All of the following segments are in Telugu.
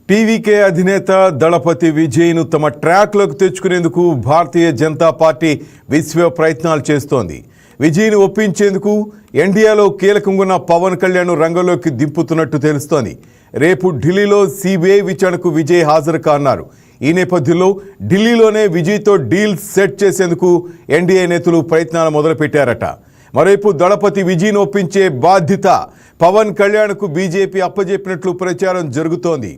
టీవీకే అధినేత దళపతి విజయ్ను తమ ట్రాక్లోకి తెచ్చుకునేందుకు భారతీయ జనతా పార్టీ విశ్వ ప్రయత్నాలు చేస్తోంది. విజయ్ను ఒప్పించేందుకు ఎన్డీఏలో కీలకంగా ఉన్న పవన్ కళ్యాణ్ రంగంలోకి దింపుతున్నట్టు తెలుస్తోంది. రేపు ఢిల్లీలో సిబిఐ విచారణకు విజయ్ హాజరు కానున్నారు. ఈ నేపథ్యంలో ఢిల్లీలోనే విజయ్తో డీల్ సెట్ చేసేందుకు ఎన్డీఏ నేతలు ప్రయత్నాలు మొదలుపెట్టారట. మరోవైపు దళపతి విజయ్ను ఒప్పించే బాధ్యత పవన్ కళ్యాణ్కు బీజేపీ అప్పజెప్పినట్లు ప్రచారం జరుగుతోంది.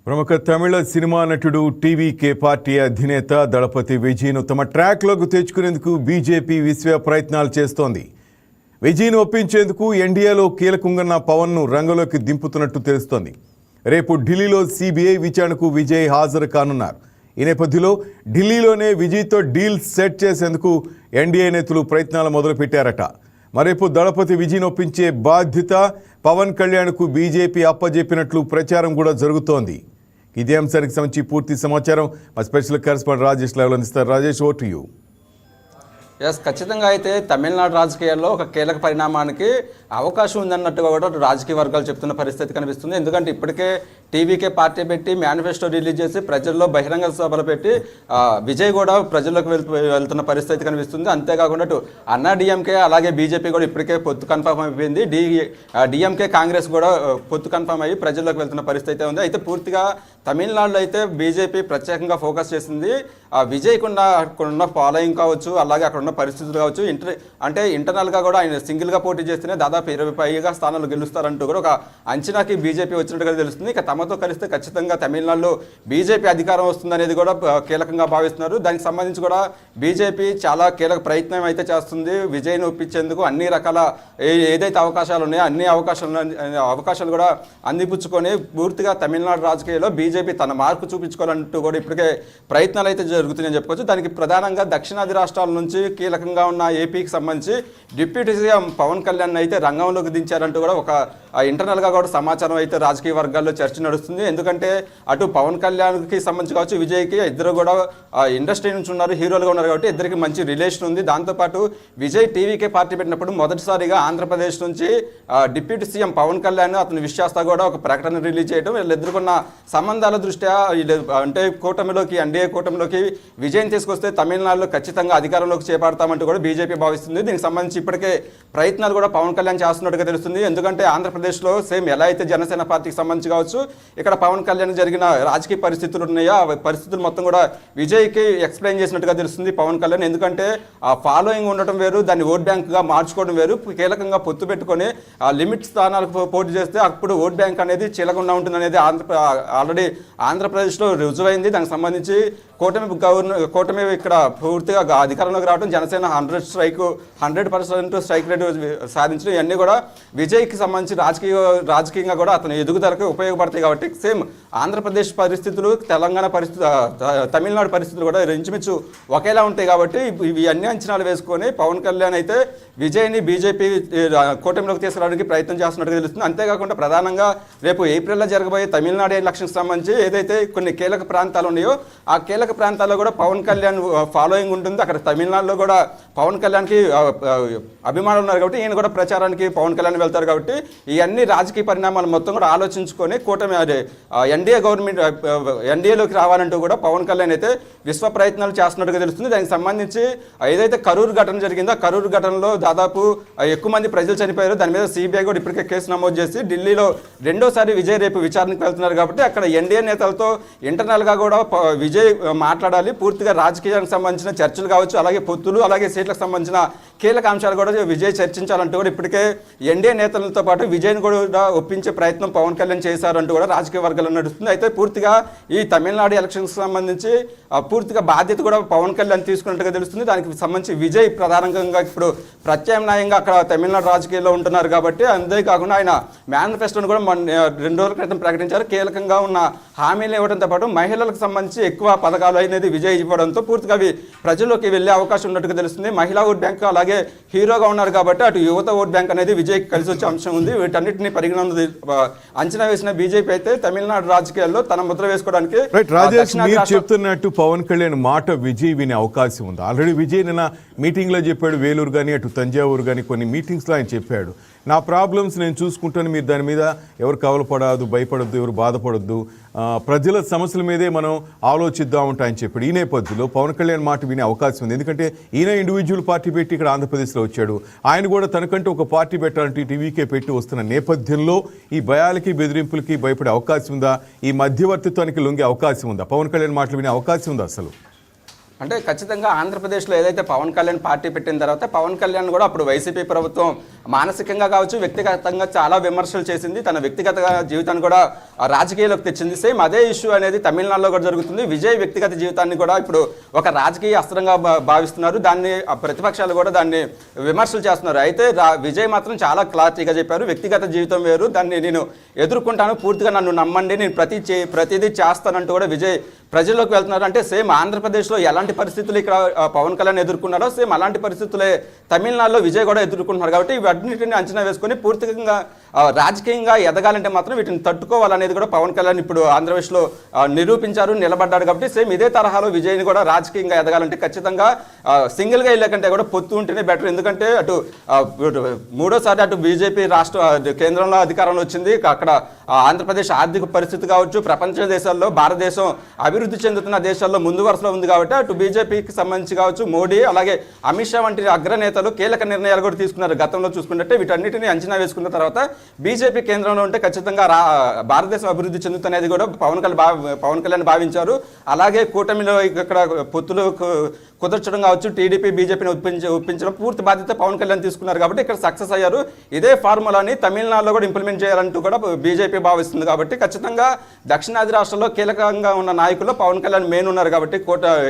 ప్రముఖ తమిళ సినిమా నటుడు టీవీకే పార్టీ అధినేత దళపతి విజయ్ను తమ ట్రాక్లోకి తెచ్చుకునేందుకు బీజేపీ విశ్వ ప్రయత్నాలు చేస్తోంది. విజయ్ను ఒప్పించేందుకు ఎన్డీఏలో కీలకంగా ఉన్న పవన్ను రంగంలోకి దింపుతున్నట్టు తెలుస్తోంది. రేపు ఢిల్లీలో సిబిఐ విచారణకు విజయ్ హాజరు కానున్నారు. ఈ నేపథ్యంలో ఢిల్లీలోనే విజయ్తో డీల్ సెట్ చేసేందుకు ఎన్డీఏ నేతలు ప్రయత్నాలు మొదలుపెట్టారట. మరేపు దళపతి విజయ్ను ఒప్పించే బాధ్యత పవన్ కళ్యాణ్కు బీజేపీ అప్పజెప్పినట్లు ప్రచారం కూడా జరుగుతోంది. ఇదే అంశానికి సంబంధించి పూర్తి సమాచారం మా స్పెషల్ కరెస్పాండెంట్ రాజేష్ లైవ్లో అందిస్తారు. Rajesh, over to you. ఖచ్చితంగా అయితే తమిళనాడు రాజకీయాల్లో ఒక కీలక పరిణామానికి అవకాశం ఉందన్నట్టుగా కూడా రాజకీయ వర్గాలు చెప్తున్న పరిస్థితి కనిపిస్తుంది. ఎందుకంటే ఇప్పటికే టీవీకే పార్టీ పెట్టి మేనిఫెస్టో రిలీజ్ చేసి ప్రజల్లో బహిరంగ సభలు పెట్టి విజయ్ కూడా ప్రజల్లోకి వెళ్తున్న పరిస్థితి కనిపిస్తుంది. అంతేకాకుండా అన్నా డిఎంకే అలాగే బీజేపీ కూడా ఇప్పటికే పొత్తు కన్ఫర్మ్ అయిపోయింది. డిఎంకే కాంగ్రెస్ కూడా పొత్తు కన్ఫర్మ్ అయ్యి ప్రజల్లోకి వెళ్తున్న పరిస్థితి ఉంది. అయితే పూర్తిగా తమిళనాడులో అయితే బీజేపీ ప్రత్యేకంగా ఫోకస్ చేసింది విజయ్కున్న అక్కడున్న ఫాలోయింగ్ కావచ్చు, అలాగే అక్కడ ఉన్న పరిస్థితులు కావచ్చు, ఇంటర్నల్గా కూడా ఆయన సింగిల్గా పోటీ చేస్తేనే దాదాపు 20 పైగా స్థానాలు గెలుస్తారంటూ కూడా ఒక అంచనాకి బీజేపీ వచ్చినట్టుగా తెలుస్తుంది. ఇక తమతో కలిస్తే ఖచ్చితంగా తమిళనాడులో బీజేపీ అధికారం వస్తుందనేది కూడా కీలకంగా భావిస్తున్నారు. దానికి సంబంధించి కూడా బీజేపీ చాలా కీలక ప్రయత్నం అయితే చేస్తుంది. విజయ్ను ఒప్పించేందుకు అన్ని రకాల ఏదైతే అవకాశాలు ఉన్నాయో అన్ని అవకాశాలు కూడా అందిపుచ్చుకొని పూర్తిగా తమిళనాడు రాజకీయాల్లో బీజేపీ తన మార్పు చూపించుకోవాలంటూ కూడా ఇప్పటికే ప్రయత్నాలు అయితే జరుగుతున్నాయని చెప్పుకోవచ్చు. దానికి ప్రధానంగా దక్షిణాది రాష్ట్రాల నుంచి కీలకంగా ఉన్న ఏపీకి సంబంధించి డిప్యూటీ సీఎం పవన్ కళ్యాణ్ అయితే రంగంలోకి దించారంటూ కూడా ఒక ఇంటర్నల్గా కూడా సమాచారం అయితే రాజకీయ వర్గాల్లో చర్చ నడుస్తుంది. ఎందుకంటే అటు పవన్ కళ్యాణ్కి సంబంధించి కావచ్చు, విజయ్కి ఇద్దరు కూడా ఇండస్ట్రీ నుంచి ఉన్నారు, హీరోలుగా ఉన్నారు కాబట్టి ఇద్దరికి మంచి రిలేషన్ ఉంది. దాంతోపాటు విజయ్ టీవీకే పార్టీ పెట్టినప్పుడు మొదటిసారిగా ఆంధ్రప్రదేశ్ నుంచి డిప్యూటీ సీఎం పవన్ కళ్యాణ్ అతను విశ్వాస కూడా ఒక ప్రకటన రిలీజ్ చేయడం, వీళ్ళిద్దరుకున్న సంబంధాల దృష్ట్యా అంటే కూటమిలోకి ఎన్డీఏ కూటమిలోకి విజయం తీసుకొస్తే తమిళనాడులో ఖచ్చితంగా అధికారంలోకి చేపడతామంటూ కూడా బీజేపీ భావిస్తుంది. దీనికి సంబంధించి ఇప్పటికే ప్రయత్నాలు కూడా పవన్ కళ్యాణ్ చేస్తున్నట్టుగా తెలుస్తుంది. ఎందుకంటే ఆంధ్రప్రదేశ్లో సేమ్ ఎలా అయితే జనసేన పార్టీకి సంబంధించి కావచ్చు, ఇక్కడ పవన్ కళ్యాణ్ జరిగిన రాజకీయ పరిస్థితులు ఉన్నాయో ఆ పరిస్థితులు మొత్తం కూడా విజయ్కి ఎక్స్ప్లెయిన్ చేసినట్టుగా తెలుస్తుంది పవన్ కళ్యాణ్. ఎందుకంటే ఆ ఫాలోయింగ్ ఉండటం వేరు, దాన్ని ఓట్ బ్యాంక్గా మార్చుకోవడం వేరు. కీలకంగా పొత్తు పెట్టుకొని ఆ లిమిట్ స్థానాలకు పోటీ చేస్తే అప్పుడు ఓట్ బ్యాంక్ అనేది చీలకుండా ఉంటుంది అనేది ఆల్రెడీ ఆంధ్రప్రదేశ్లో రుజువైంది. దానికి సంబంధించి కూటమి ఇక్కడ పూర్తిగా అధికారంలోకి రావడం, జనసేన 100% స్ట్రైక్ రేటు సాధించడం, ఇవన్నీ కూడా విజయ్కి సంబంధించి రాజకీయంగా కూడా అతని ఎదుగుదలకు ఉపయోగపడతాయి. కాబట్టి సేమ్ ఆంధ్రప్రదేశ్ పరిస్థితులు, తెలంగాణ పరిస్థితి, తమిళనాడు పరిస్థితులు కూడా ఇంచుమించు ఒకేలా ఉంటాయి. కాబట్టి ఇవి అన్ని అంచనాలు వేసుకొని పవన్ కళ్యాణ్ అయితే విజయ్ని బీజేపీ కూటమిలోకి తీసుకురావడానికి ప్రయత్నం చేస్తున్నట్టుగా తెలుస్తుంది. అంతేకాకుండా ప్రధానంగా రేపు ఏప్రిల్లో జరగబోయే తమిళనాడు ఎలక్షన్కి సంబంధించి ఏదైతే కొన్ని కీలక ప్రాంతాలు ఉన్నాయో ఆ కీలక ప్రాంతాల్లో కూడా పవన్ కళ్యాణ్ ఫాలోయింగ్ ఉంటుంది. అక్కడ తమిళనాడులో కూడా పవన్ కళ్యాణ్కి అభిమానులు ఉన్నారు కాబట్టి ఈయన కూడా ప్రచారానికి పవన్ కళ్యాణ్ వెళ్తారు. కాబట్టి ఈ అన్ని రాజకీయ పరిణామాలు మొత్తం కూడా ఆలోచించుకొని కూటమి ఎన్డీఏ గవర్నమెంట్ ఎన్డీఏలోకి రావాలంటూ కూడా పవన్ కళ్యాణ్ అయితే విశ్వ ప్రయత్నాలు చేస్తున్నట్టుగా తెలుస్తుంది. దానికి సంబంధించి ఏదైతే కరూరు ఘటన జరిగిందో ఆ కరూరు ఘటనలో దాదాపు ఎక్కువ మంది ప్రజలు చనిపోయారు. దాని మీద సిబిఐ కూడా ఇప్పటికే కేసు నమోదు చేసి ఢిల్లీలో రెండోసారి విజయ్ రేపు విచారణకు వెళ్తున్నారు. కాబట్టి అక్కడ ఎన్డీఏ నేతలతో ఇంటర్నల్గా కూడా విజయ్ మాట్లాడాలి. పూర్తిగా రాజకీయానికి సంబంధించిన చర్చలు కావచ్చు, అలాగే పొత్తులు, అలాగే సీట్లకు సంబంధించిన కీలక అంశాలు కూడా విజయ్ చర్చించాలంటూ కూడా ఇప్పటికే ఎన్డీఏ నేతలతో పాటు విజయ్ని కూడా ఒప్పించే ప్రయత్నం పవన్ కళ్యాణ్ చేశారంటూ కూడా రాజకీయ వర్గాల్లో నడుస్తుంది. అయితే పూర్తిగా ఈ తమిళనాడు ఎలక్షన్కి సంబంధించి పూర్తిగా బాధ్యత కూడా పవన్ కళ్యాణ్ తీసుకున్నట్టుగా తెలుస్తుంది. దానికి సంబంధించి విజయ్ ప్రధానంగా ఇప్పుడు ప్రత్యామ్నాయంగా అక్కడ తమిళనాడు రాజకీయాల్లో ఉంటున్నారు. కాబట్టి అంతేకాకుండా ఆయన మేనిఫెస్టోను కూడా 2 రోజుల క్రితం ప్రకటించారు. కీలకంగా ఉన్న హామీలు ఇవ్వడంతో పాటు మహిళలకు సంబంధించి ఎక్కువ పథకాలు అనేది విజయ్ ఇవ్వడంతో పూర్తిగా అవి ప్రజల్లోకి వెళ్ళే అవకాశం ఉన్నట్టుగా తెలుస్తుంది. మహిళా ఓట్ బ్యాంక్ అలాగే హీరోగా ఉన్నారు కాబట్టి అటు యువత ఓట్ బ్యాంక్ అనేది విజయ్కి కలిసి వచ్చే అంశం ఉంది. వీటన్నిటిని పరిగణన అంచనా వేసిన బీజేపీ అయితే తమిళనాడు రాజకీయాల్లో తన ముద్ర వేసుకోవడానికి చెప్తున్నట్టు పవన్ కళ్యాణ్ మాట విజయ్ వినే అవకాశం ఉంది. ఆల్రెడీ విజయ్ నిన్న మీటింగ్ లో చెప్పాడు, వేలూరు కానీ అటు తంజావూరు కానీ కొన్ని మీటింగ్స్ లో ఆయన చెప్పాడు, నా ప్రాబ్లమ్స్ నేను చూసుకుంటాను, మీరు దాని మీద ఎవరు కవలపడద్దు, భయపడద్దు, ఎవరు బాధపడద్దు, ప్రజల సమస్యల మీదే మనం ఆలోచిద్దామంటే ఆయన చెప్పాడు. ఈ నేపథ్యంలో పవన్ కళ్యాణ్ మాట వినే అవకాశం ఉంది. ఎందుకంటే ఈయన ఇండివిజువల్ పార్టీ పెట్టి ఇక్కడ ఆంధ్రప్రదేశ్లో వచ్చాడు. ఆయన కూడా తనకంటూ ఒక పార్టీ పెట్టాలంటే టీవీకే పెట్టి వస్తున్న నేపథ్యంలో ఈ భయాలకి బెదిరింపులకి భయపడే అవకాశం ఉందా? ఈ మధ్యవర్తిత్వానికి లొంగే అవకాశం ఉందా? పవన్ కళ్యాణ్ మాటలు వినే అవకాశం ఉందా అసలు? అంటే ఖచ్చితంగా ఆంధ్రప్రదేశ్లో ఏదైతే పవన్ కళ్యాణ్ పార్టీ పెట్టిన తర్వాత పవన్ కళ్యాణ్ కూడా అప్పుడు వైసీపీ ప్రభుత్వం మానసికంగా కావచ్చు, వ్యక్తిగతంగా చాలా విమర్శలు చేసింది. తన వ్యక్తిగత జీవితాన్ని కూడా రాజకీయాల్లోకి తెచ్చింది. సేమ్ అదే ఇష్యూ అనేది తమిళనాడులో కూడా జరుగుతుంది. విజయ్ వ్యక్తిగత జీవితాన్ని కూడా ఇప్పుడు ఒక రాజకీయ అస్త్రంగా భావిస్తున్నారు. దాన్ని ప్రతిపక్షాలు కూడా దాన్ని విమర్శలు చేస్తున్నారు. అయితే విజయ్ మాత్రం చాలా క్లారిటీగా చెప్పారు, వ్యక్తిగత జీవితం వేరు, దాన్ని నేను ఎదుర్కొంటాను, పూర్తిగా నన్ను నమ్మండి, నేను ప్రతిదీ చేస్తానంటూ కూడా విజయ్ ప్రజల్లోకి వెళ్తున్నారు. అంటే సేమ్ ఆంధ్రప్రదేశ్లో ఎలాంటి పరిస్థితులు ఇక్కడ పవన్ కళ్యాణ్ ఎదుర్కొన్నారో సేమ్ అలాంటి పరిస్థితులే తమిళనాడులో విజయ్ కూడా ఎదుర్కొంటున్నారు. కాబట్టి వీటన్నిటిని అంచనా వేసుకొని పూర్తిగా రాజకీయంగా ఎదగాలంటే మాత్రం వీటిని తట్టుకోవాలనేది కూడా పవన్ కళ్యాణ్ ఇప్పుడు ఆంధ్రప్రదేశ్లో నిరూపించారు, నిలబడ్డాడు. కాబట్టి సేమ్ ఇదే తరహాలో విజయ్ని కూడా రాజకీయంగా ఎదగాలంటే ఖచ్చితంగా సింగిల్గా వెళ్ళకంటే కూడా పొత్తు ఉంటేనే బెటర్. ఎందుకంటే అటు మూడోసారి అటు బీజేపీ కేంద్రంలో అధికారంలో వచ్చింది. అక్కడ ఆంధ్రప్రదేశ్ ఆర్థిక పరిస్థితి కావచ్చు, ప్రపంచ దేశాల్లో భారతదేశం అభివృద్ధి చెందుతున్న దేశాల్లో ముందు వరుసలో ఉంది. కాబట్టి అటు బీజేపీకి సంబంధించి కావచ్చు, మోడీ అలాగే అమిత్ షా వంటి అగ్రనేతలు కీలక నిర్ణయాలు కూడా తీసుకున్నారు. గతంలో చూసుకుంటే వీటన్నిటిని అంచనా వేసుకున్న తర్వాత బీజేపీ కేంద్రంలో ఉంటే ఖచ్చితంగా భారతదేశం అభివృద్ధి చెందుతున్నది కూడా పవన్ కళ్యాణ్ భావించారు. అలాగే కూటమిలో ఇక్కడ పొత్తులు కుదర్చడం కావచ్చు, టీడీపీ బీజేపీని ఒప్పించడం పూర్తి బాధ్యత పవన్ కళ్యాణ్ తీసుకున్నారు. కాబట్టి ఇక్కడ సక్సెస్ అయ్యారు. ఇదే ఫార్ములాని తమిళనాడులో కూడా ఇంప్లిమెంట్ చేయాలంటూ కూడా బీజేపీ భావిస్తుంది. కాబట్టి ఖచ్చితంగా దక్షిణాది రాష్ట్రాల్లో కీలకంగా ఉన్న నాయకుల్లో పవన్ కళ్యాణ్ మెయిన్ ఉన్నారు. కాబట్టి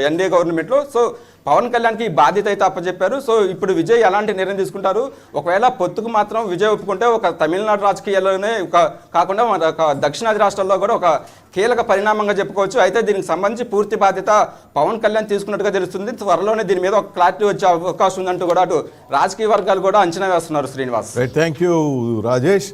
ఎన్డీఏ గవర్నమెంట్లో సో పవన్ కళ్యాణ్కి ఈ బాధ్యత అయితే అప్పచెప్పారు. సో ఇప్పుడు విజయ్ ఎలాంటి నిర్ణయం తీసుకుంటారు, ఒకవేళ పొత్తుకు మాత్రం విజయ్ ఒప్పుకుంటే ఒక తమిళనాడు రాజకీయాల్లోనే కాకుండా మన దక్షిణాది రాష్ట్రాల్లో కూడా ఒక కీలక పరిణామంగా చెప్పుకోవచ్చు. అయితే దీనికి సంబంధించి పూర్తి బాధ్యత పవన్ కళ్యాణ్ తీసుకున్నట్టుగా తెలుస్తుంది. త్వరలోనే దీని మీద ఒక క్లారిటీ వచ్చే అవకాశం ఉందంటూ కూడా అటు రాజకీయ వర్గాలు కూడా అంచనా వేస్తున్నారు. Srinivas, thank you Rajesh.